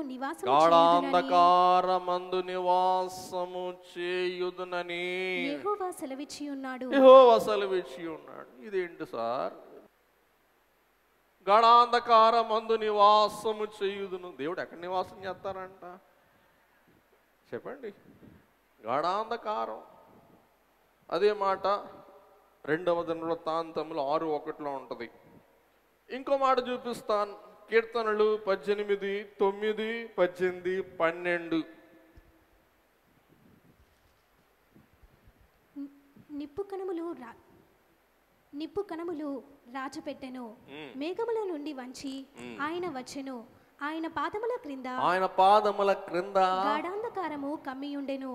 నివాసము చేయుదునని యెహోవా సెలవిచ్చి ఉన్నాడు. ఇదేంటి సార్? గాఢాంధకారమందు నివాసము చేయుదును. దేవుడు ఎక్కడ నివాసం చేస్తారంట చెప్పండి? గాఢాంధకారం. అదే మాట 2వ దినవృత్తాంతములు 6:1 ఉంటది. ఇంకో మాట చూపిస్తాను. కీర్తనలు 18, 9, 18, 12. నిప్పు కణములు రాజపెట్టెను, మేఘముల నుండి వంచి ఆయన వచ్చెను, ఆయన పాదముల క్రింద గాఢాంధకారము కమ్మియుండెను.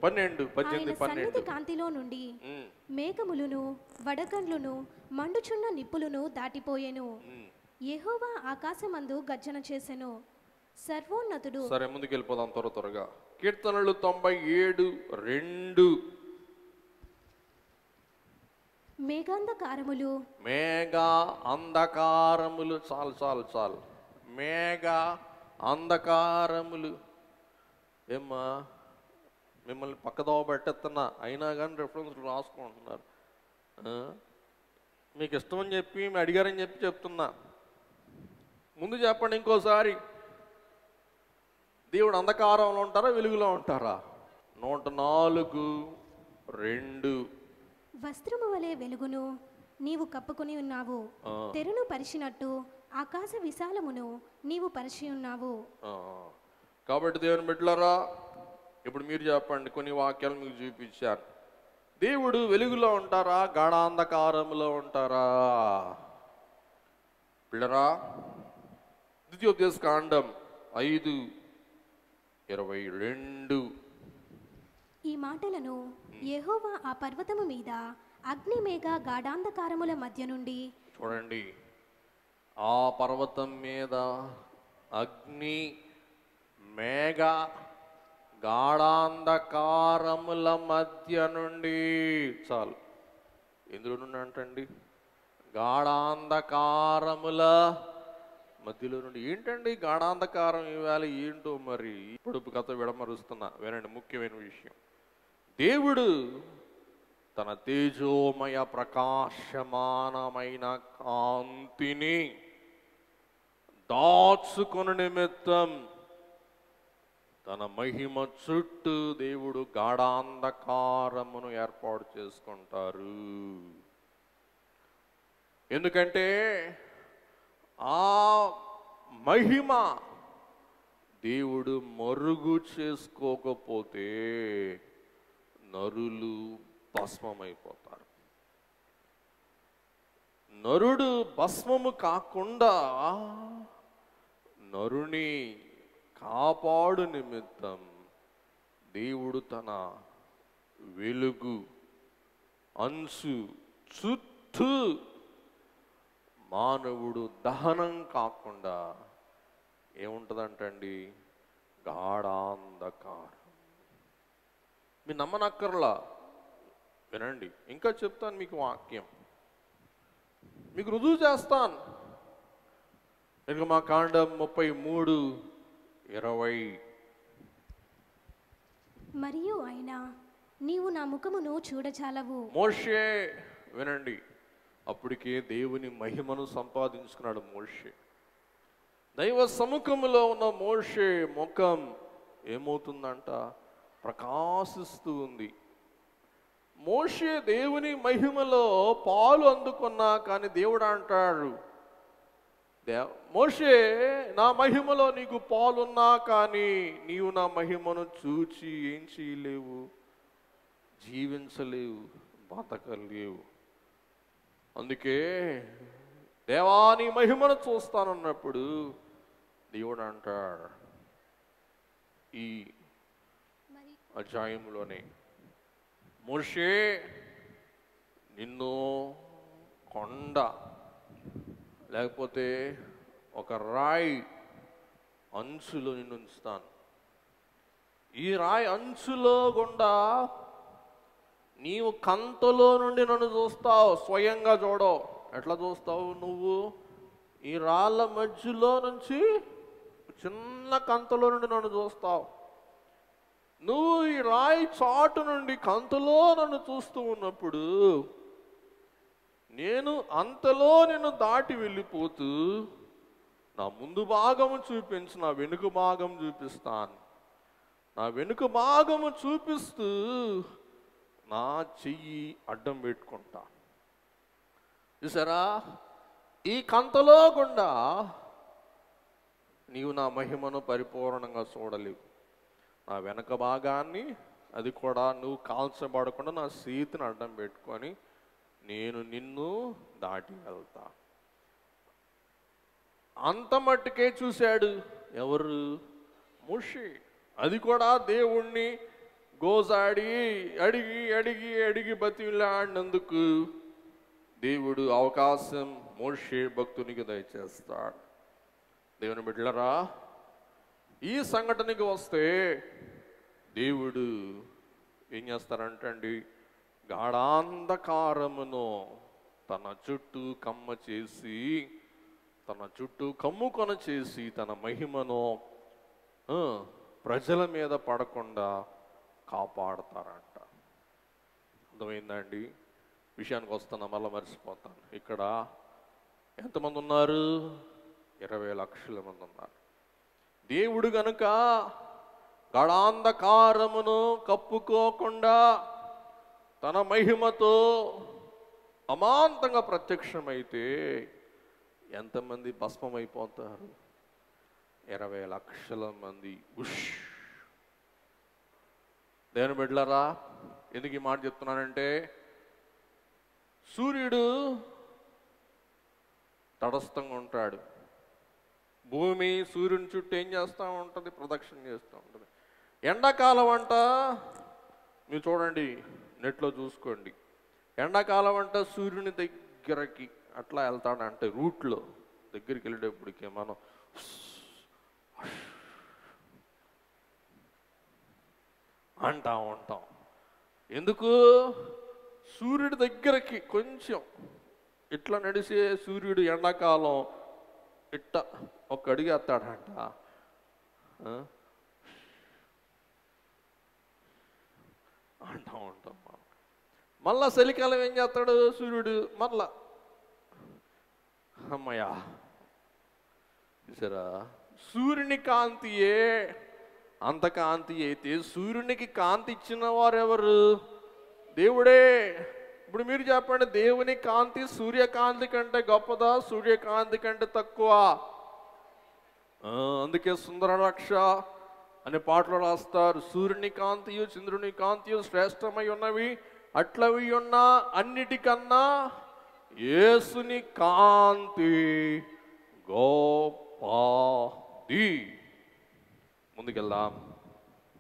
12 కాంతిలో నుండి మేఘములను వడగండ్లును మండుచున్న నిప్పులను దాటిపోయెను. యెహోవా ఆకాశమందు గర్జన చేసెను. సర్వోన్నతుడు. సరే, ముందుకు వెళ్ళిపోదాం త్వరగా. కీర్తనలు 97:2. మేఘ అంధకారములు. చాలు. మేఘ అంధకారములు. ఏమ్మా, మిమ్మల్ని పక్కదోవ పెట్టేస్తున్నా, అయినా కానీ రెఫరెన్స్లు రాసుకుంటున్నారు. మీకు ఇష్టం అని చెప్పి మీ అడిగారని చెప్పి చెప్తున్నా. ముందు చెప్పండి ఇంకోసారి, దేవుడు అంధకారంలో ఉంటారా, వెలుగులో ఉంటారా? 104:2. వస్త్రము వలె వెలుగును నీవు కప్పుకొని ఉన్నావు, తెరను పరిచినట్టు ఆకాశ విశాలమును నీవు పరిచి ఉన్నావు. కాబట్టి దేవుని బిడ్డలారా, ఇప్పుడు మీరు చెప్పండి, కొన్ని వాక్యాలు మీకు చూపించాను. దేవుడు వెలుగులో ఉంటారా, గాఢాంధకారంలో ఉంటారా? బిడ్డరా, ద్వితీయోపదేశకాండం 5:22. ఈ మాటలను యెహోవా ఆ పర్వతము మీద అగ్ని మేఘ గాఢాంధకారముల మధ్య నుండి. చూడండి, ఆ పర్వతం మీద అగ్ని మేఘ గాఢాంధకారముల మధ్య నుండి. చాలు, ఎందులో నుండి అంటండి? గాఢాంధకారముల మధ్యలో నుండి. ఏంటండి గాఢాంధకారం? ఇవాళ ఏంటో మరి. ఇప్పుడు కథ విడమరుస్తున్నా, వినండి. ముఖ్యమైన విషయం, దేవుడు తన తేజోమయ ప్రకాశమానమైన కాంతిని దాచుకొను నిమిత్తం తన మహిమ చుట్టూ దేవుడు గాఢాంధకారమును ఏర్పాటు చేసుకుంటారు. ఎందుకంటే ఆ మహిమ దేవుడు మరుగు చేసుకోకపోతే నరులు భస్మమైపోతారు. నరుడు భస్మము కాకుండా నరుని కాపాడు నిమిత్తం దేవుడు తన వెలుగు అంచు చుట్టూ మానవుడు దహనం కాకుండా ఏముంటుందంటండి? గాఢాంధకారం. మీరు నమ్మనక్కర్లా, వినండి. ఇంకా చెప్తాను మీకు వాక్యం, మీకు రుజువు చేస్తాను. నిర్గమాకాండం 33:20. మరియు ఆయన, నీవు నా ముఖమును చూడచాలవు. మోషే, వినండి, అప్పటికే దేవుని మహిమను సంపాదించుకున్నాడు మోషే. దైవ సముఖములో ఉన్న మోషే ముఖం ఏమవుతుందంట? ప్రకాశిస్తూ ఉంది. మోషే దేవుని మహిమలో పాలు అందుకున్నా కానీ దేవుడు అంటాడు, మోషే నా మహిమలో నీకు పాలున్నా కానీ నీవు నా మహిమను చూచి ఏం చేయలేవు, జీవించలేవు, బతకలేవు. అందుకే దేవా నీ మహిమను చూస్తానన్నప్పుడు దేవుడు అంటాడు ఈ అధ్యాయంలోనే, మోషే నిన్ను కొండ లేకపోతే ఒక రాయి అంచులో నిన్ను ఉంచుతాను. ఈ రాయి అంచులో గుండా నీవు కంతలో నుండి నన్ను చూస్తావు. స్వయంగా చూడవు. ఎట్లా చూస్తావు? నువ్వు ఈ రాళ్ళ మధ్యలో నుంచి చిన్న కంతలో నుండి నన్ను చూస్తావు. నువ్వు ఈ రాయి చాటు నుండి కంతలో నన్ను చూస్తూ ఉన్నప్పుడు నేను అంతలో నిన్ను దాటి వెళ్ళిపోతూ నా ముందు భాగము చూపించి నా వెనుక భాగం చూపిస్తాను. నా వెనుక భాగము చూపిస్తూ నా చెయ్యి అడ్డం పెట్టుకుంటా. చూసారా? ఈ కంతలో గుండా నీవు నా మహిమను పరిపూర్ణంగా చూడలేవు. నా వెనక భాగాన్ని అది కూడా నువ్వు కాల్చబడకుండా నా చేతిని అడ్డం పెట్టుకొని నేను నిన్ను దాటి వెళ్తా. అంత మట్టుకే చూశాడు ఎవరు? మోషే. అది కూడా దేవుణ్ణి గోజాడి అడిగి అడిగి అడిగి బతిలాడినందుకు దేవుడు అవకాశం మోషే భక్తునికి దయచేస్తాడు. దేవుని బిడ్డలారా, ఈ సంఘటనకి వస్తే దేవుడు ఏం చేస్తారంటండి, గాఢాంధకారమును తన చుట్టూ కమ్మ చేసి, తన చుట్టూ కమ్ముకొన చేసి తన మహిమను ప్రజల మీద పడకుండా కాపాడతారంట. అర్థమైందండి? విషయానికి వస్తున్నా, మళ్ళీ మర్చిపోతాను. ఇక్కడ ఎంతమంది ఉన్నారు? 20 లక్షల మంది ఉన్నారు. దేవుడు గనుక గాఢాంధకారమును కప్పుకోకుండా తన మహిమతో అమాంతంగా ప్రత్యక్షమైతే ఎంతమంది భస్మమైపోతారు? 20 లక్షల మంది. దేవుని బిడ్డలారా, ఎందుకు ఈ మాట చెప్తున్నానంటే, సూర్యుడు తటస్థంగా ఉంటాడు. భూమి సూర్యుని చుట్టూ ఏం చేస్తూ ఉంటుంది? ప్రదక్షిణ చేస్తూ ఉంటుంది. ఎండాకాలం అంట, మీరు చూడండి, నెట్లో చూసుకోండి, ఎండాకాలం అంట సూర్యుని దగ్గరకి అట్లా వెళ్తాడంటే రూట్లో దగ్గరికి వెళ్ళేటప్పటికి మనం అంటా ఉంటాం. ఎందుకు? సూర్యుడి దగ్గరకి కొంచెం ఇట్లా నడిసే సూర్యుడు ఎండాకాలం ఇట్ట ఒక అడుగు వేస్తాడంట, అంటా ఉంటాం. మళ్ళా చలికాలం ఏం చేస్తాడు సూర్యుడు? మళ్ళా అమ్మయ్యా. చూసారా? సూర్యుని కాంతియే అంత కాంతి అయితే సూర్యునికి కాంతి ఇచ్చిన వారెవరు? దేవుడే. ఇప్పుడు మీరు చెప్పండి, దేవుని కాంతి సూర్యకాంతి కంటే గొప్పదా, సూర్యకాంతి కంటే తక్కువ? అందుకే సుందర రక్ష అనే పాటలు రాస్తారు, సూర్యుని కాంతియు చంద్రుని కాంతియు శ్రేష్టమై ఉన్నవి, అట్లవి ఉన్న అన్నిటికన్నా యేసుని కాంతి గొప్పది. ముందుకెళ్దాం.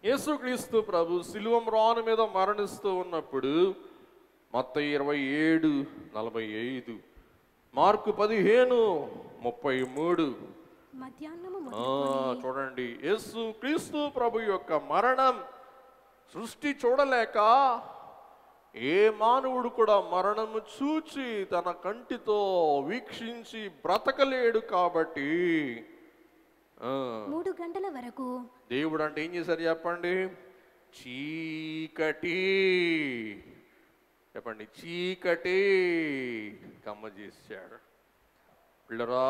యేసుక్రీస్తు ప్రభు సిలువ మ్రాను మీద మరణిస్తూ ఉన్నప్పుడు మత్తయి 27:45, మార్కు 15:33 చూడండి. యేసు క్రీస్తు ప్రభు యొక్క మరణం సృష్టి చూడలేక ఏ మానవుడు కూడా మరణము చూచి తన కంటితో వీక్షించి బ్రతకలేడు. కాబట్టి 3 గంటల వరకు దేవుడు అంటే ఏం చేశారు చెప్పండి? చీకటి. చెప్పండి, చీకటి కమ్మ చేశాడు. పిల్లరా,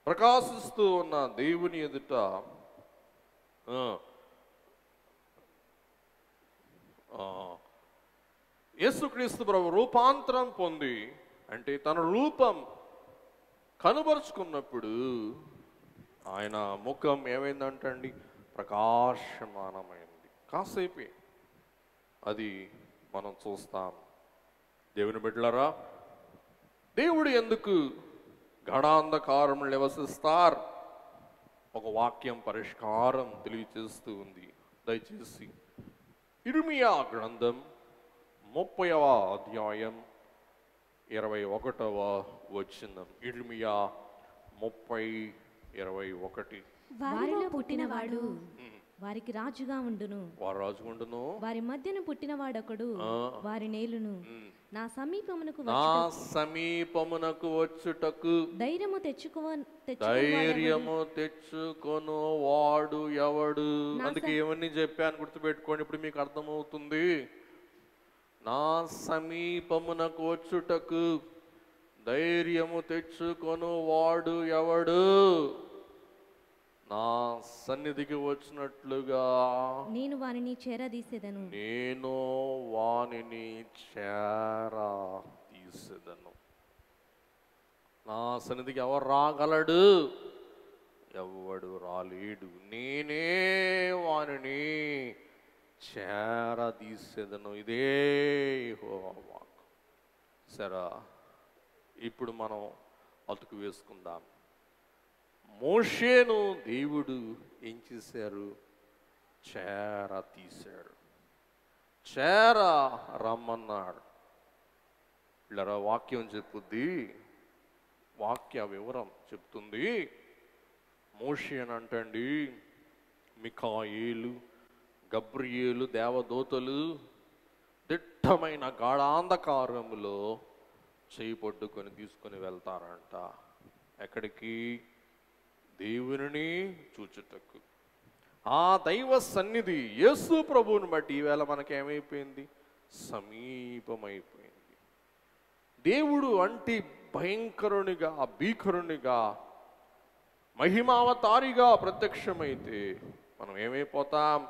ప్రకాశిస్తూ ఉన్న దేవుని ఎదుట యేసుక్రీస్తు ప్రభు రూపాంతరం పొంది, అంటే తన రూపం కనుపరుచుకున్నప్పుడు ఆయన ముఖం ఏమైందంటండి? ప్రకాశమానమైంది. కాసేపే అది మనం చూస్తాం. దేవుని బిడ్డలారా, దేవుడు ఎందుకు గాఢాంధకారం నివసిస్తారు? ఒక వాక్యం పరిష్కారం తెలియచేస్తూ ఉంది. దయచేసి ఇర్మియా గ్రంథం 30వ అధ్యాయం 21వ వచనం. ఇర్మియా 30:21. వారిలో పుట్టినవాడు వారికి రాజుగా ఉండును, వారు రాజుగుండును, వారి మధ్యన పుట్టినవాడొకడు వారి నేలును. నా సమీపమునకు వచ్చుటకు ధైర్యము తెచ్చుకొను వాడు ఎవడు? అందుకే ఏమని చెప్పాను గుర్తుపెట్టుకోండి, ఇప్పుడు మీకు అర్థమవుతుంది. నా సమీపమునకు వచ్చుటకు ధైర్యము తెచ్చుకొను వాడు ఎవడు? నా సన్నిధికి వచ్చినట్లుగా నేను వానిని చేరదీసేదను. నేను వానిని చేరదీసేదను. నా సన్నిధికి ఎవరు రాగలడు? ఎవడు రాలేడు. నేనే వానిని చేరదీసేదను. ఇదే యెహోవా వాక్కు. సరే, ఇప్పుడు మనం అతుకు వేసుకుందాం. మోషేను దేవుడు ఏం చేశారు? చేర తీశాడు, చేర రమ్మన్నాడు. ఇలా వాక్యం చెప్పుద్ది, వాక్య వివరం చెప్తుంది. మోషే అని అంటండి, మిఖాయేలు, గబ్రియేలు దేవదూతలు దిట్టమైన గాఢాంధకారములో చేయి పట్టుకొని తీసుకొని వెళ్తారంట. ఎక్కడికి? దేవుని చూచుటకు. ఆ దైవ సన్నిధి యేసు ప్రభువుని బట్టి ఈవేళ మనకేమైపోయింది? సమీపమైపోయింది. దేవుడు అంటి భయంకరునిగా, భీకరునిగా, మహిమావతారిగా ప్రత్యక్షమైతే మనం ఏమైపోతాం?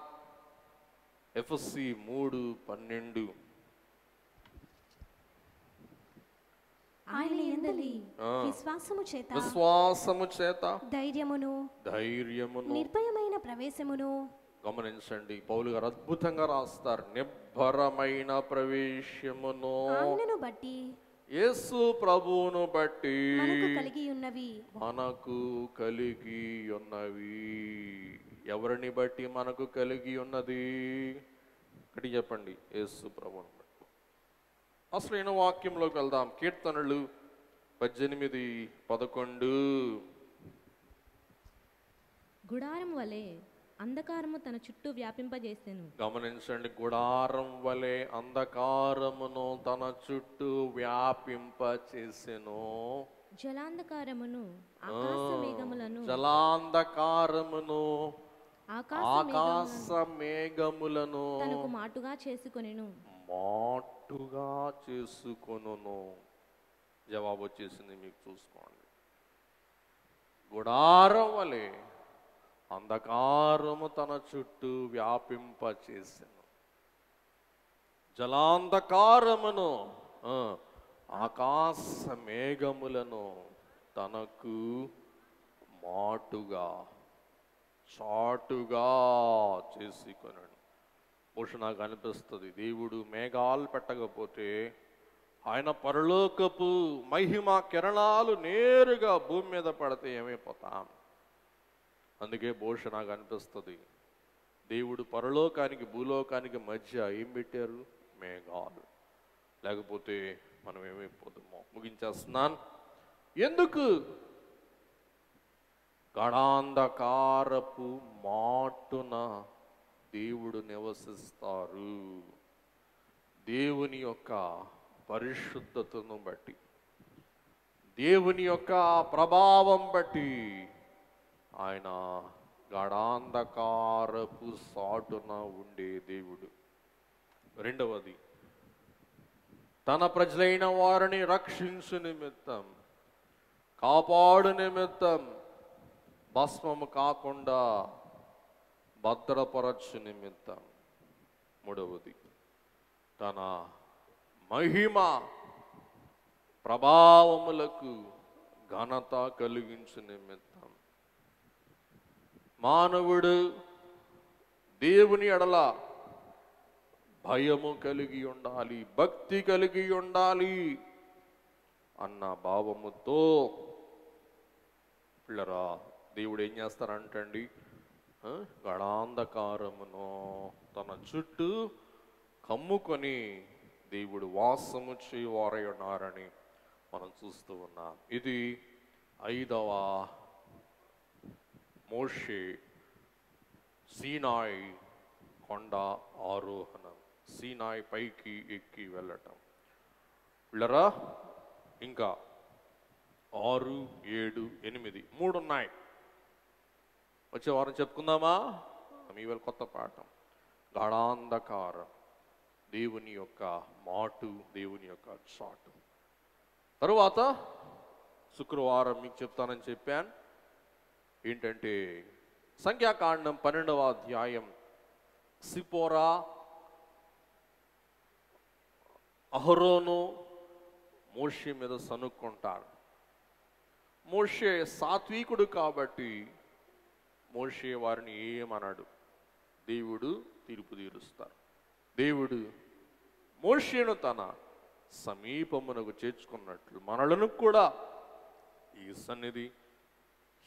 ఎఫెసీ 3:12. ఆయన యందలి విశ్వాసము చేత ధైర్యమును నిర్భయమైన ప్రవేశమును. గమనించండి, పౌలు గారు అద్భుతంగా రాస్తారు. నిర్భరమైన ప్రవేశమును ఆయనను బట్టి, యేసు ప్రభువును బట్టి మనకు కలిగి ఉన్నవి. ఎవరిని బట్టి మనకు కలిగి ఉన్నది? ఒకటి చెప్పండి, యేసు ప్రభువును బట్టి. అసలైన వాక్యంలోకి వెళ్దాం. కీర్తనలు 18:11. గుడారం వలె అంధకారము తన చుట్టూ వ్యాపింపజేసెను. గమనించండి, గుడారం వలె అంధకారమును తన చుట్టూ వ్యాపింపచేసెను. జలాంధకారమును ఆకాశ మేఘములను తనకు మాటుగా చేసుకొనును. జవాబు వచ్చేసింది, మీకు చూసుకోండి. గుడారం వలె అంధకారము తన చుట్టూ వ్యాపింపచేసెను. జలాంధకారమును ఆకాశ మేఘములను తనకు మాటుగా, చాటుగా చేసుకొనను. బహుశా నాకు అనిపిస్తుంది, దేవుడు మేఘాలు పెట్టకపోతే ఆయన పరలోకపు మహిమ కిరణాలు నేరుగా భూమి మీద పడితే ఏమైపోతాం? అందుకే బహుశా నాకు అనిపిస్తుంది, దేవుడు పరలోకానికి భూలోకానికి మధ్య ఏం పెట్టారు? మేఘాలు. లేకపోతే మనం ఏమైపోతామో. ముగించేస్తున్నాను. ఎందుకు? గాఢాంధకారపు మాటున దేవుడు నివసిస్తారు. దేవుని యొక్క పరిశుద్ధతను బట్టి, దేవుని యొక్క ప్రభావం బట్టి ఆయన గాఢాంధకారపు సాటున ఉండే దేవుడు. రెండవది, తన ప్రజలైన వారిని రక్షించు నిమిత్తం, కాపాడు నిమిత్తం, భస్మము కాకుండా భద్రపరచు నిమిత్తం. మూడవది, తన మహిమ ప్రభావములకు ఘనత కలిగించు నిమిత్తం. మానవుడు దేవుని ఎడల భయము కలిగి ఉండాలి, భక్తి కలిగి ఉండాలి అన్న భావముతో పిల్లరా దేవుడు ఏం చేస్తారంటండి, గడాంధకారమును తన చుట్టూ కమ్ముకొని దేవుడు వాసము చేయవారై ఉన్నారని మనం చూస్తూ ఉన్నాం. ఇది 5వ మోషే సీనాయి కొండ ఆరోహణం, సీనాయి పైకి ఎక్కి వెళ్ళటం. పిల్లరా ఇంకా 6, 7, 8 3 ఉన్నాయి. వచ్చే వారం చెప్పుకుందామా? మీ వేళ కొత్త పాఠం గాఢాంధకారం, దేవుని యొక్క మాటు, దేవుని యొక్క చాటు. తరువాత శుక్రవారం మీకు చెప్తానని చెప్పాను. ఏంటంటే సంఖ్యాకాండం 12వ అధ్యాయం సిపోరా, అహరోను మోషే మీద సనుక్కుంటారు. మోషే సాత్వికుడు కాబట్టి మోషే వారిని ఏమన్నాడు, దేవుడు తీర్పు తీరుస్తారు. దేవుడు మోషేను తన సమీపమునకు చేర్చుకున్నట్లు మనలను కూడా ఈ సన్నిధి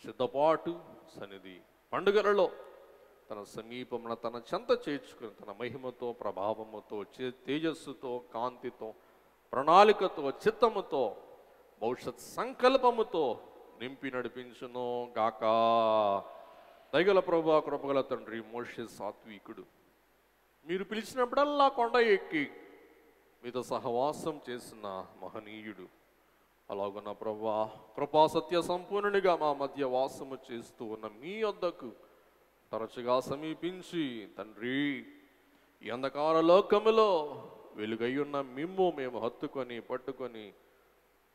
సిద్ధపాటు సన్నిధి పండుగలలో తన సమీపమున తన చెంత చేర్చుకుని తన మహిమతో, ప్రభావముతో, తేజస్సుతో, కాంతితో, ప్రణాళికతో, చిత్తముతో, భవిష్యత్ సంకల్పముతో నింపి నడిపించును గాక. దయగల ప్రభువా, కృపగల తండ్రి, మోషే సాత్వికుడు. మీరు పిలిచినప్పుడల్లా కొండ ఎక్కి మీతో సహవాసం చేసిన మహనీయుడు. అలాగున్న ప్రభువా, కృపా సత్య సంపూర్ణునిగా మా మధ్య వాసము చేస్తూ ఉన్న మీ వద్దకు తరచుగా సమీపించి తండ్రి, ఈ అంధకార లోకములో వెలుగయ్యున్న మిమ్ము మేము హత్తుకొని పట్టుకొని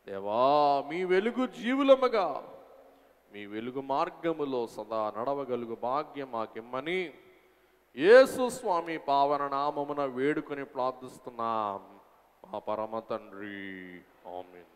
దేవా, మీ వెలుగు జీవులముగా మీ వెలుగు మార్గములో సదా నడవగలుగు భాగ్యం మాకిమ్మని యేసు స్వామి పావన నామమున వేడుకొని ప్రార్థిస్తున్నాం మా పరమ తండ్రి. ఆమేన్.